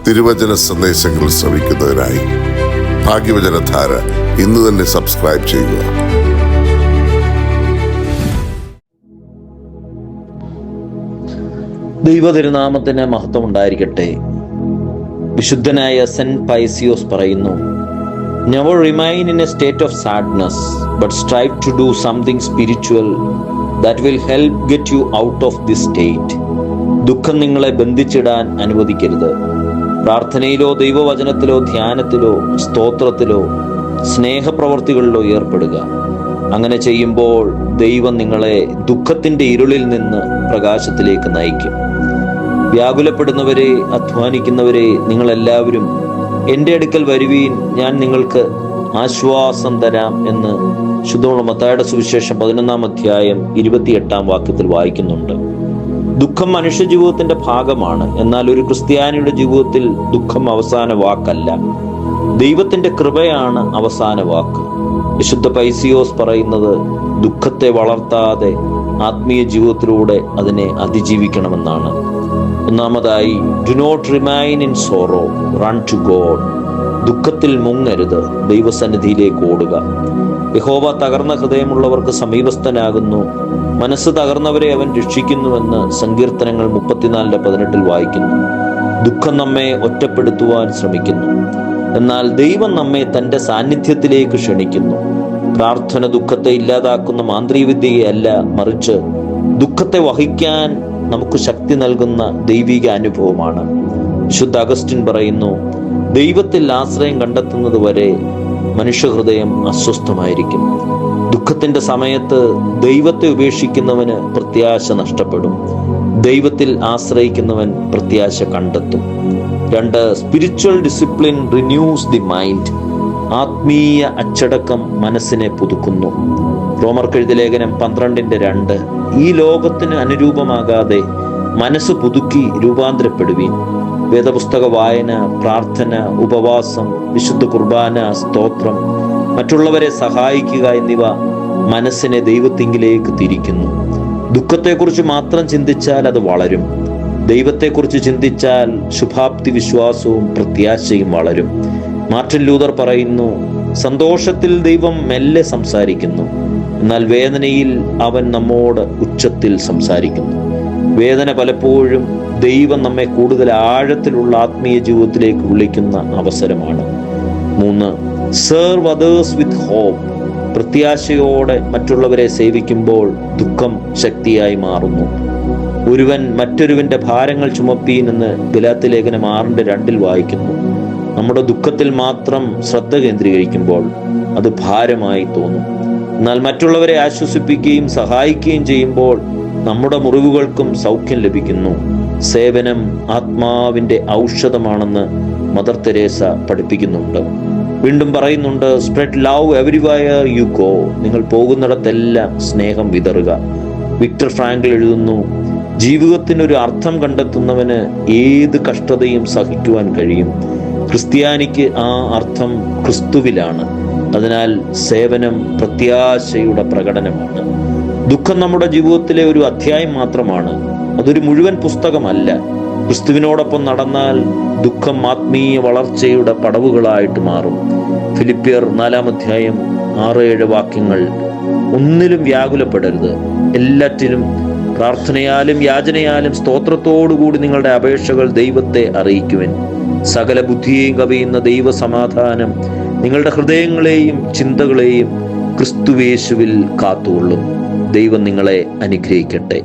തിരുവചന സന്ദേശങ്ങൾ ശ്രവിക്കുന്നതിനായി ഭാഗ്യവചനധാര ഇന്ന് തന്നെ സബ്സ്ക്രൈബ് ചെയ്യുക. ദൈവതിരുനാമത്തിന് മഹത്വം ഉണ്ടായിരിക്കട്ടെ. വിശുദ്ധനായ സെന്റ് പൈസിയോസ് പറയുന്നു, Never remain in a state of sadness, but strive to do something spiritual that will help get you out of this state. ദുഃഖം നിങ്ങളെ ബന്ധിച്ചിടാൻ അനുവദിക്കരുത്. പ്രാർത്ഥനയിലോ ദൈവവചനത്തിലോ ധ്യാനത്തിലോ സ്തോത്രത്തിലോ സ്നേഹപ്രവർത്തികളിലോ ഏർപ്പെടുക. അങ്ങനെ ചെയ്യുമ്പോൾ ദൈവം നിങ്ങളെ ദുഃഖത്തിന്റെ ഇരുളിൽ നിന്ന് പ്രകാശത്തിലേക്ക് നയിക്കും. വ്യാകുലപ്പെടുന്നവരെ, അധ്വാനിക്കുന്നവരെ, നിങ്ങളെല്ലാവരും എൻ്റെ അടുക്കൽ വരുവീൻ, ഞാൻ നിങ്ങൾക്ക് ആശ്വാസം തരാം എന്ന് ശുദ്ധമുള്ള മത്തായിയുടെ സുവിശേഷം 11-ാം അധ്യായം 28-ാം വാക്യത്തിൽ വായിക്കുന്നുണ്ട്. ദുഃഖം മനുഷ്യ ജീവിതത്തിന്റെ ഭാഗമാണ്. എന്നാൽ ഒരു ക്രിസ്ത്യാനിയുടെ ജീവിതത്തിൽ ദുഃഖം അവസാന വാക്കല്ല, ദൈവത്തിന്റെ കൃപയാണ് അവസാന വാക്ക്. വിശുദ്ധ പൈസിയോസ് പറയുന്നത് ദുഃഖത്തെ വളർത്താതെ ആത്മീയ ജീവിതത്തിലൂടെ അതിനെ അതിജീവിക്കണമെന്നാണ്. ഒന്നാമതായി, do not remain in sorrow, run to God. ദുഃഖത്തിൽ മുങ്ങരുത്, ദൈവസന്നിധിയിലേക്ക് ഓടുക. യഹോവ തകർന്ന ഹൃദയമുള്ളവർക്ക് സമീപസ്ഥനാകുന്നു, മനസ്സ് തകർന്നവരെ അവൻ രക്ഷിക്കുന്നുവെന്ന് സങ്കീർത്തനങ്ങൾ 34:18 വായിക്കുന്നു. ദുഃഖം നമ്മെ ഒറ്റപ്പെടുത്തുവാൻ ശ്രമിക്കുന്നു, എന്നാൽ ദൈവം നമ്മെ തൻ്റെ സാന്നിധ്യത്തിലേക്ക് ക്ഷണിക്കുന്നു. പ്രാർത്ഥന ദുഃഖത്തെ ഇല്ലാതാക്കുന്ന മാന്ത്രിക വിദ്യയല്ല, മറിച്ച് ദുഃഖത്തെ വഹിക്കാൻ നമുക്ക് ശക്തി നൽകുന്ന ദൈവിക അനുഭവമാണ്. വിശുദ്ധ അഗസ്റ്റിൻ പറയുന്നു, ദൈവത്തിൽ ആശ്രയം കണ്ടെത്തുന്നത് വരെ മനുഷ്യഹൃദയം അസ്വസ്ഥമായിരിക്കും. ദുഃഖത്തിന്റെ സമയത്ത് ദൈവത്തെ ഉപേക്ഷിക്കുന്നവന് പ്രത്യാശ നഷ്ടപ്പെടും, ദൈവത്തിൽ ആശ്രയിക്കുന്നവൻ പ്രത്യാശ കണ്ടെത്തും. 2, സ്പിരിച്വൽ ഡിസിപ്ലിൻ റിന്യൂസ് ദി മൈൻഡ്. ആത്മീയ അച്ചടക്കം മനസ്സിനെ പുതുക്കുന്നു. റോമർക്കെഴുതിയ ലേഖനം 12:2. ഈ ലോകത്തിന് അനുരൂപമാകാതെ മനസ്സ് പുതുക്കി രൂപാന്തരപ്പെടുവീൻ. വേദപുസ്തക വായന, പ്രാർത്ഥന, ഉപവാസം, വിശുദ്ധ കുർബാന, സ്തോത്രം, മറ്റുള്ളവരെ സഹായിക്കുക എന്നിവ മനസ്സിനെ ദൈവത്തിങ്കിലേക്ക് തിരിക്കുന്നു. ദുഃഖത്തെക്കുറിച്ച് മാത്രം ചിന്തിച്ചാൽ അത് വളരും. ദൈവത്തെക്കുറിച്ച് ചിന്തിച്ചാൽ ശുഭാപ്തി വിശ്വാസവും പ്രത്യാശയും വളരും. മാർട്ടിൻ ലൂതർ പറയുന്നു, സന്തോഷത്തിൽ ദൈവം മെല്ലെ സംസാരിക്കുന്നു, എന്നാൽ വേദനയിൽ അവൻ നമ്മോട് ഉച്ചത്തിൽ സംസാരിക്കുന്നു. വേദന പലപ്പോഴും ദൈവം നമ്മെ കൂടുതൽ ആഴത്തിലുള്ള ആത്മീയ ജീവിതത്തിലേക്ക് വിളിക്കുന്ന അവസരമാണ്. 3, സെർവ് അതേഴ്സ് വിത്ത് ഹോപ്പ്. പ്രത്യാശയോടെ മറ്റുള്ളവരെ സേവിക്കുമ്പോൾ ദുഃഖം ശക്തിയായി മാറുന്നു. ഒരുവൻ മറ്റൊരുവന്റെ ഭാരങ്ങൾ ചുമപ്പീൻ എന്ന് ഗലാത്യ ലേഖനം 6:2 വായിക്കുന്നു. നമ്മുടെ ദുഃഖത്തിൽ മാത്രം ശ്രദ്ധ കേന്ദ്രീകരിക്കുമ്പോൾ അത് ഭാരമായി തോന്നും. എന്നാൽ മറ്റുള്ളവരെ ആശ്വസിപ്പിക്കുകയും സഹായിക്കുകയും ചെയ്യുമ്പോൾ നമ്മുടെ മുറിവുകൾക്കും സൗഖ്യം ലഭിക്കുന്നു. സേവനം ആത്മാവിന്റെ ഔഷധമാണെന്ന് മദർ തെരേസ പഠിപ്പിക്കുന്നുണ്ട്. വീണ്ടും പറയുന്നുണ്ട്, spread love everywhere you go. നിങ്ങൾ പോകുന്നിടത്തെല്ലാം സ്നേഹം വിതറുക. വിക്ടർ ഫ്രാങ്കിൾ എഴുതുന്നു, ജീവിതത്തിനൊരു അർത്ഥം കണ്ടെത്തുന്നവന് ഏത് കഷ്ടതയും സഹിക്കുവാൻ കഴിയും. ക്രിസ്ത്യാനിക്ക് ആ അർത്ഥം ക്രിസ്തുവിലാണ്. അതിനാൽ സേവനം പ്രത്യാശയുടെ പ്രകടനമാണ്. ദുഃഖം നമ്മുടെ ജീവിതത്തിലെ ഒരു അധ്യായം മാത്രമാണ്, അതൊരു മുഴുവൻ പുസ്തകമല്ല. ക്രിസ്തുവിനോടൊപ്പം നടന്നാൽ ദുഃഖം ആത്മീയ വളർച്ചയുടെ പടവുകളായിട്ട് മാറും. ഫിലിപ്പിയർ 4-ാം അധ്യായം 6-7 വാക്യങ്ങൾ. ഒന്നിലും വ്യാകുലപ്പെടരുത്, എല്ലാറ്റിലും പ്രാർത്ഥനയാലും യാചനയാലും സ്തോത്രത്തോടുകൂടി നിങ്ങളുടെ അപേക്ഷകൾ ദൈവത്തെ അറിയിക്കുവിൻ. സകല ബുദ്ധിയെയും കവിയുന്ന ദൈവസമാധാനം നിങ്ങളുടെ ഹൃദയങ്ങളെയും ചിന്തകളെയും ക്രിസ്തുവേശുവിൽ കാത്തുകൊള്ളും. ദൈവം നിങ്ങളെ അനുഗ്രഹിക്കട്ടെ.